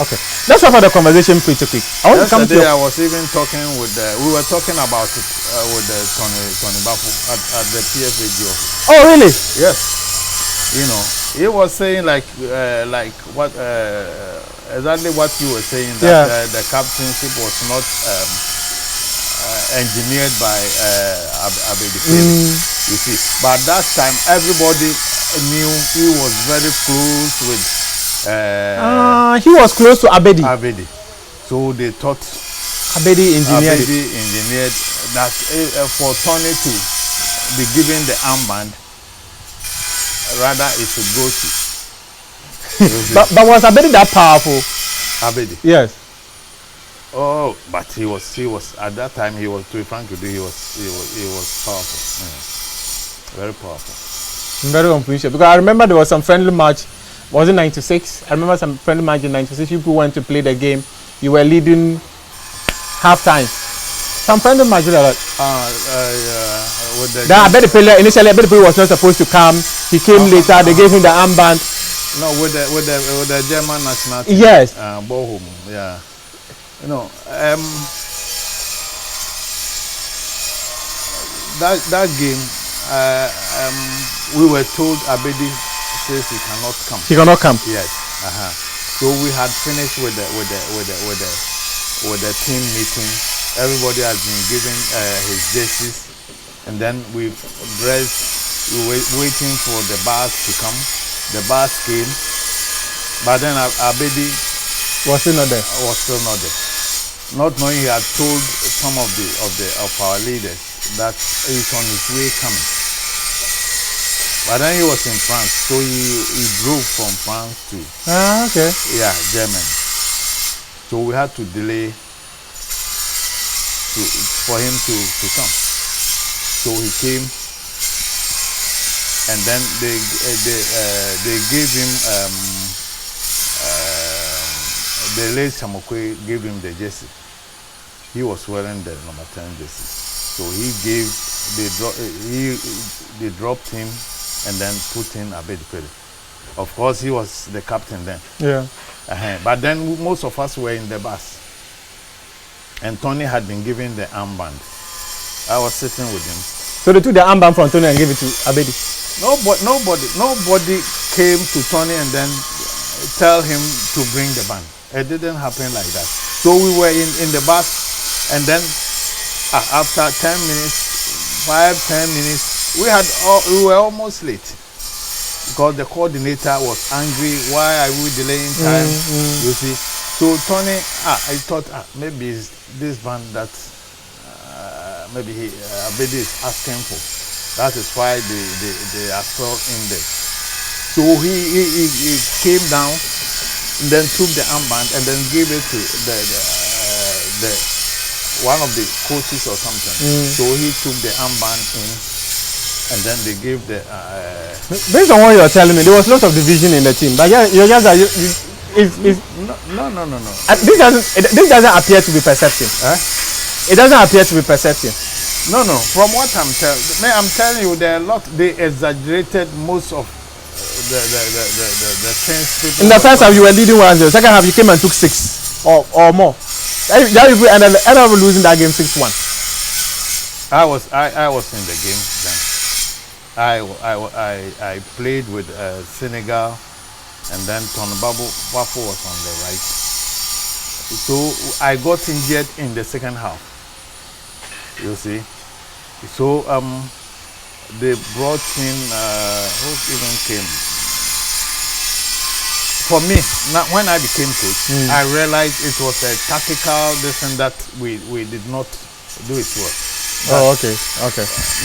S1: Okay, let's have the conversation pretty quick. I want to come to
S2: Yesterday I was even talking with we were talking about it with Tony Bafu at the PFAG office.
S1: Oh really?
S2: Yes. You know, he was saying like what exactly what you were saying, that the captainship was not engineered by Abedi Pele. You see, but that time everybody knew he was very close with.
S1: He was close to Abedi.
S2: Abedi, so they thought
S1: Abedi engineered
S2: that for Tony to be given the armband, rather it should go to.
S1: but was Abedi that powerful?
S2: Abedi.
S1: Yes.
S2: Oh, but he was at that time. He was, to be frank with you, he was powerful. Very powerful.
S1: Very influential. Because I remember there was some friendly match. Was it 96? I remember some friendly match in 96. People went to play the game. You were leading half time. Some friendly match like that. That Abedi Pele, initially Abedi Pele was not supposed to come. He came later. They gave him the armband.
S2: No, with the German national team.
S1: Yes.
S2: Bochum. Yeah. You know, that game, we were told Abedi says he cannot come.
S1: He cannot come.
S2: Yes. So we had finished with the team meeting. Everybody has been given his jerseys, and then we dressed. We were waiting for the bus to come. The bus came, but then Abedi
S1: was still not there.
S2: Not knowing he had told some of our leaders that he's on his way coming. But then he was in France, so he drove from France to
S1: okay.
S2: Yeah, Germany. So we had to delay for him to come. So he came, and then they gave him the late Samokwe gave him the jersey. He was wearing the number 10 jersey. So they dropped him and then put in Abedi Pele. Of course, he was the captain then.
S1: Yeah.
S2: But then most of us were in the bus. And Tony had been given the armband. I was sitting with him.
S1: So they took the armband from Tony and gave it to Abedi?
S2: Nobody came to Tony and then tell him to bring the band. It didn't happen like that. So we were in the bus, and then after 10 minutes, 5-10 minutes, we were almost late because the coordinator was angry. Why are we delaying time? You see. So Tony, I thought maybe it's this band that maybe Abedi is asking for. That is why they are still in there. So he came down. And then took the armband and then gave it to the one of the coaches or something. So he took the armband in, and then they gave the.
S1: Based on what you're telling me, there was lots of division in the team, but you're just
S2: no.
S1: This doesn't appear to be perception. It doesn't appear to be perception.
S2: No. From what I'm telling you, there are a lot. They exaggerated most of. The things.
S1: In the first half, you were leading 1-0. Second half, you came and took 6 or more. That you ended up losing that game 6-1.
S2: I was in the game then. I played with Senegal, and then Tony Bafu was on the right. So I got injured in the second half. You see, so they brought in who even came. For me, now when I became coach, I realized it was a tactical lesson that we did not do it well.
S1: Okay.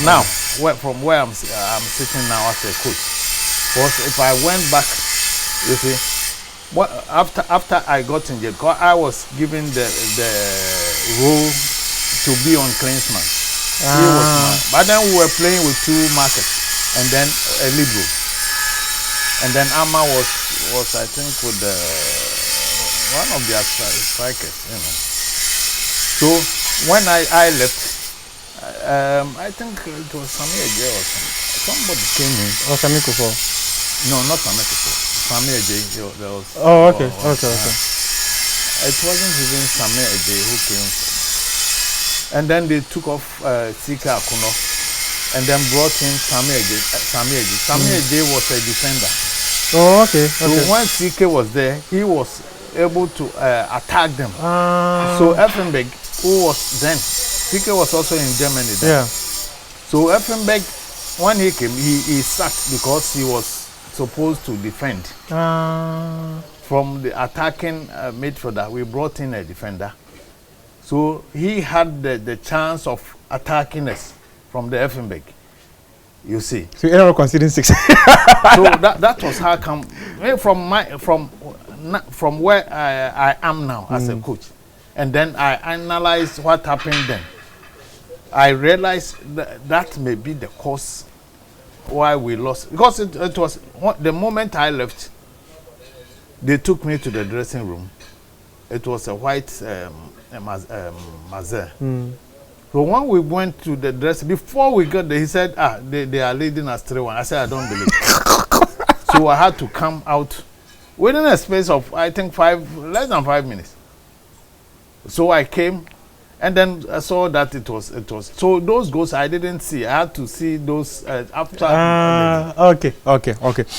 S2: Now, from where I'm sitting now as a coach, because if I went back, you see, after I got injured, because I was given the role to be on Klinsmann. He was mine. But then we were playing with 2 markets and then a libero. And then Ama was I think with one of their strikers, you know. So when I left, I think it was Sammy J or somebody came in.
S1: Or Sami Kufo?
S2: No, not Sammy J. Sammy J. There was.
S1: Oh, okay, okay.
S2: It wasn't even Sammy J who came. And then they took off Sika Akuno, and then brought in Sammy J. Sammy J was a defender.
S1: Oh, okay.
S2: So when Sika was there, he was able to attack them. So Effenberg, who was then, Sika was also in Germany then.
S1: Yeah.
S2: So Effenberg, when he came, he sacked because he was supposed to defend. From the attacking midfielder, we brought in a defender. So he had the chance of attacking us from the Effenberg. You see.
S1: So you ended up conceding 6.
S2: So that was how come from where I am now as a coach. And then I analyzed what happened then. I realized that may be the cause why we lost. Because it was the moment I left, they took me to the dressing room. It was a white Mazer. So when we went to the dress, before we got there, he said, they are leading us 3-1. I said, I don't believe it. So I had to come out within a space of, I think, less than 5 minutes. So I came, and then I saw that it was. So those goals I didn't see. I had to see those after.
S1: Okay.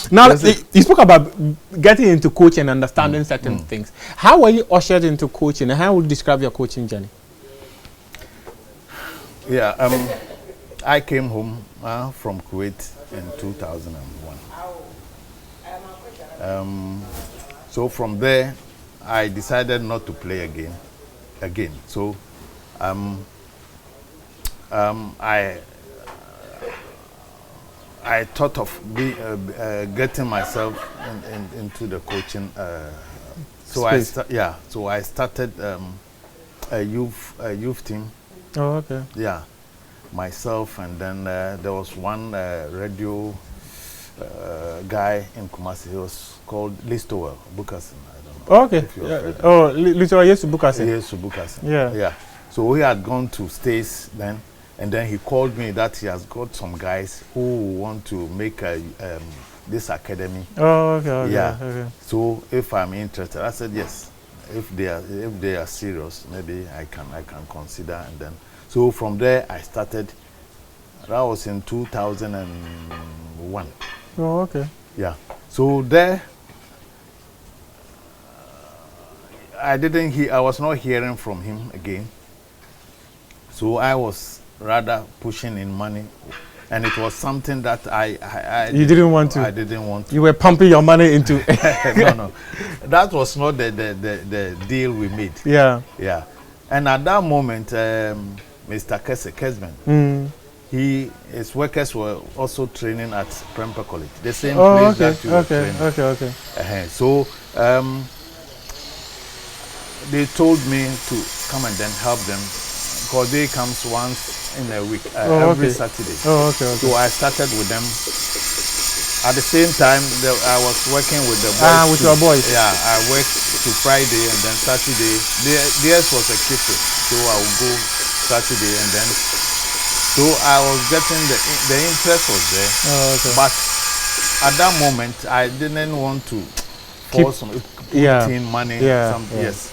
S1: Now, you spoke about getting into coaching and understanding certain things. How were you ushered into coaching, and how would you describe your coaching journey?
S2: Yeah, I came home from Kuwait in 2001. So from there, I decided not to play again. So I thought of getting myself into the coaching. So I started a youth team.
S1: Oh, okay.
S2: Yeah, myself, and then there was one radio guy in Kumasi. He was called Listowell Bukasin. I don't know.
S1: Oh, okay. Listowell used to Bukasin.
S2: He used to Bukasin.
S1: Yeah.
S2: So he had gone to States then, and then he called me that he has got some guys who want to make this academy.
S1: Oh, okay.
S2: Yeah.
S1: Okay.
S2: So if I'm interested, I said yes. If they are serious, maybe I can consider. And then so from there I started. That was in 2001.
S1: Oh, okay.
S2: Yeah. So there I was not hearing from him again. So I was rather pushing in money, and it was something that I
S1: didn't want to.
S2: I didn't want to.
S1: You were pumping your money into.
S2: No. That was not the deal we made.
S1: Yeah.
S2: Yeah. And at that moment, Mr. Kesman, his workers were also training at Prempeh College, the same place that you were training.
S1: Okay.
S2: So they told me to come and then help them, because they comes once in a week, every Saturday.
S1: Oh, okay.
S2: So I started with them. At the same time, I was working with the boys.
S1: With your boys.
S2: Yeah, I worked to Friday, and then Saturday. Theirs was a keeper, so I would go Saturday, and then. So I was getting the interest was there.
S1: Oh, okay.
S2: But at that moment, I didn't want to force put in money. Yes.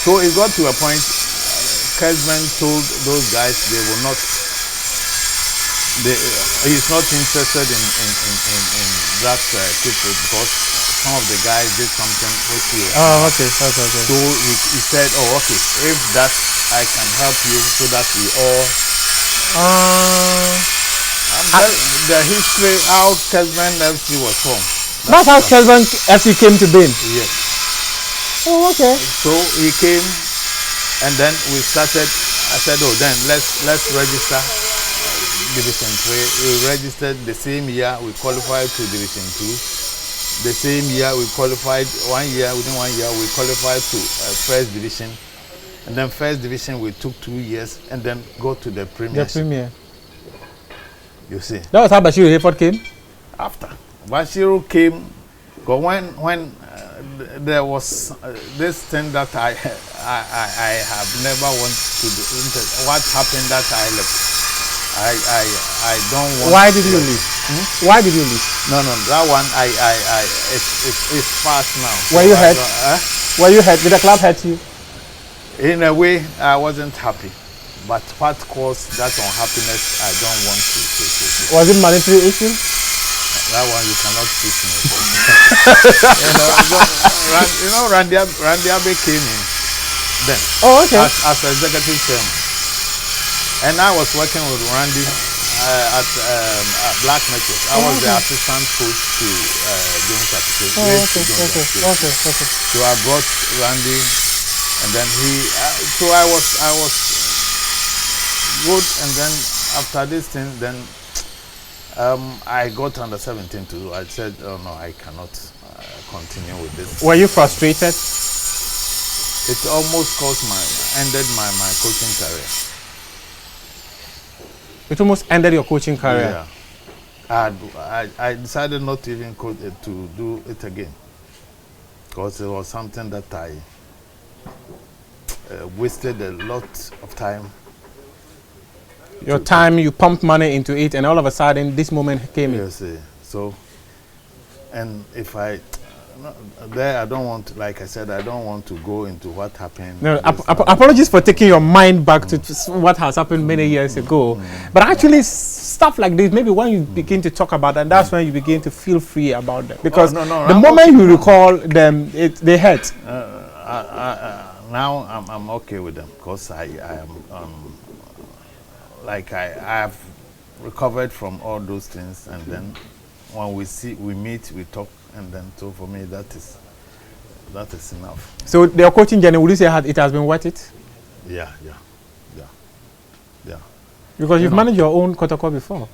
S2: So it got to a point. Kesman told those guys they will not. He's not interested in that people, because some of the guys did something which he was.
S1: Oh, okay.
S2: So he said, "Oh, okay. If that I can help you, so that we all." The history how Kesman FC was formed.
S1: That's how Kesman FC came to being.
S2: Yes.
S1: Oh, okay.
S2: So he came, and then we started. I said, "Oh, then let's register Division 3." We registered the same year. We qualified to Division 2. The same year we qualified. Within 1 year, we qualified to First Division. And then First Division, we took 2 years, and then go to the Premier.
S1: The Premier.
S2: You see.
S1: That was how Bashiru Hayford came?
S2: After. Bashiru came, because when there was this thing that I have never want to do. What happened that I left? I don't want.
S1: Why did you leave? Why did you leave?
S2: No, that one it's past now.
S1: Were you hurt? Were you hurt? Did the club hurt you?
S2: In a way, I wasn't happy, but what caused that unhappiness, I don't want to.
S1: Was it monetary issue?
S2: That one you cannot teach me. Randy Abe came in then.
S1: Oh, okay.
S2: As executive chairman, and I was working with Randy at Black Network. I was the assistant coach to Jones application.
S1: Okay.
S2: So I brought Randy, and then he. So I was good, and then after this thing, then. I got under 17 too. I said, oh no, I cannot continue with this.
S1: Were you frustrated?
S2: It almost ended my coaching career.
S1: It almost ended your coaching career?
S2: Yeah. I decided not to even to do it again. Because it was something that I wasted a lot of time.
S1: Your time, you pumped money into it, and all of a sudden, this moment came in.
S2: Yes, so, and if I don't want, like I said, I don't want to go into what happened.
S1: No, apologies for taking your mind back to what has happened many years ago. But actually, stuff like this, maybe when you begin to talk about them, that's when you begin to feel free about them. Because the moment you recall them, they hurt.
S2: Now I'm okay with them because I am. Like I have recovered from all those things, and then when we meet, we talk, and then so for me that is enough.
S1: So their coaching journey, would you say it has been worth it?
S2: Yeah.
S1: Because you've managed your own Kotoko before.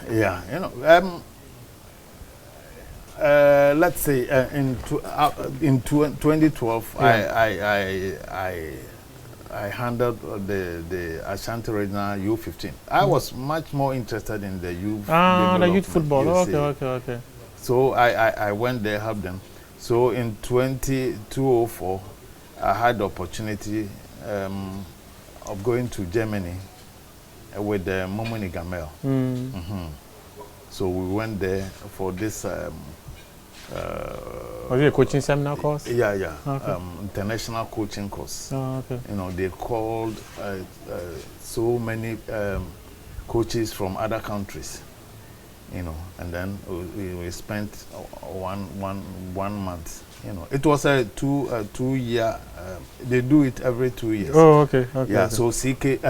S2: Yeah, let's say in 2012, I handled the Ashanti Regional U15. I was much more interested in the youth.
S1: The youth football. Okay.
S2: So I went there, helped them. So in 2004, I had the opportunity of going to Germany with the Momoni Gamel. So we went there for this.
S1: Was it a coaching seminar course?
S2: Yeah.
S1: Okay.
S2: International coaching course.
S1: Oh, okay.
S2: They called so many coaches from other countries. And then we spent one month. It was a 2 year. They do it every 2 years.
S1: Oh, okay.
S2: Yeah. So CK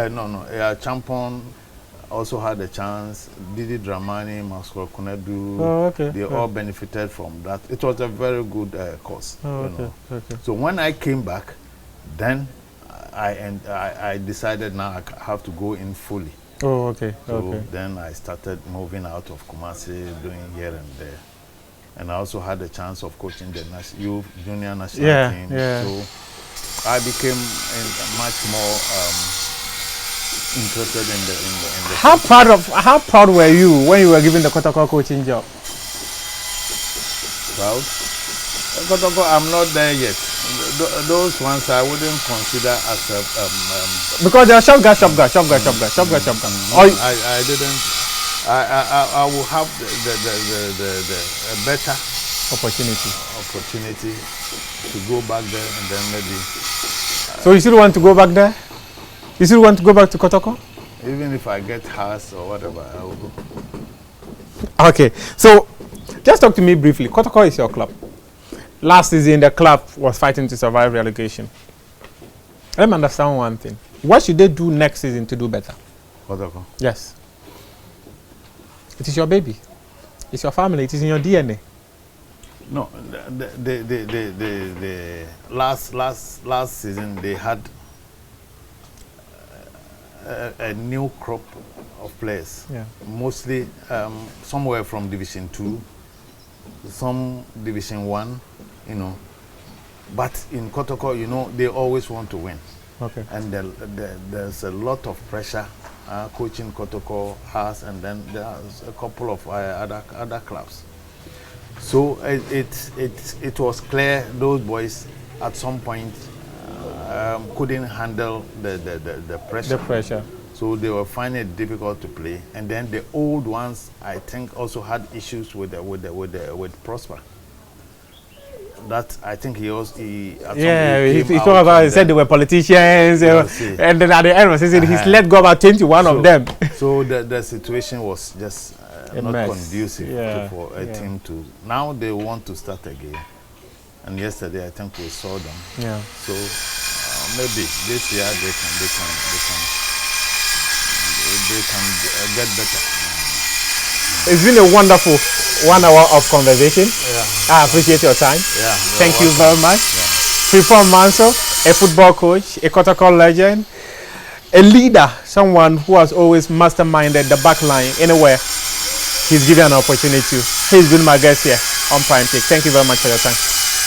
S2: Champon also had a chance. Didi Dramani, Mascor Kunedu, they all benefited from that. It was a very good course.
S1: Okay.
S2: So when I came back, then I decided now I have to go in fully.
S1: Oh, okay.
S2: So then I started moving out of Kumasi, doing here and there. And I also had a chance of coaching the youth junior national team.
S1: Yeah.
S2: So I became much more interested in the
S1: How proud were you when you were given the Kotoko coaching job?
S2: Proud? Kotoko, I'm not there yet. Those ones I wouldn't consider as a
S1: because they are shop guy.
S2: I didn't. I will have the better opportunity to go back there, and then maybe.
S1: So you still want to go back there? You still want to go back to Kotoko?
S2: Even if I get house or whatever, I will go.
S1: Okay, so just talk to me briefly. Kotoko is your club. Last season, the club was fighting to survive relegation. Let me understand one thing. What should they do next season to do better?
S2: Kotoko?
S1: Yes. It is your baby. It's your family. It is in your DNA.
S2: No, the last season they had a new crop of players.
S1: Yeah.
S2: Mostly somewhere from Division 2, some Division 1, But in Kotoko, they always want to win.
S1: Okay.
S2: And there's a lot of pressure coaching Kotoko has, and then there's a couple of other clubs. So it was clear those boys at some point couldn't handle the pressure.
S1: The pressure.
S2: So they were finding it difficult to play. And then the old ones, I think, also had issues with Prosper. That I think he
S1: talked about. He said they were politicians, and then at the end of the season, he's let go about 21 of them.
S2: So the situation was just not conducive for a team to. Now they want to start again, and yesterday I think we saw them.
S1: Yeah.
S2: So maybe this year they can get better.
S1: It's been a wonderful 1 hour of conversation. I appreciate your time. Thank you very much. Frimpong Manso, a football coach, a protocol legend, a leader, someone who has always masterminded the back line anywhere he's given an opportunity to. He's been my guest here on Prime Take. Thank you very much for your time.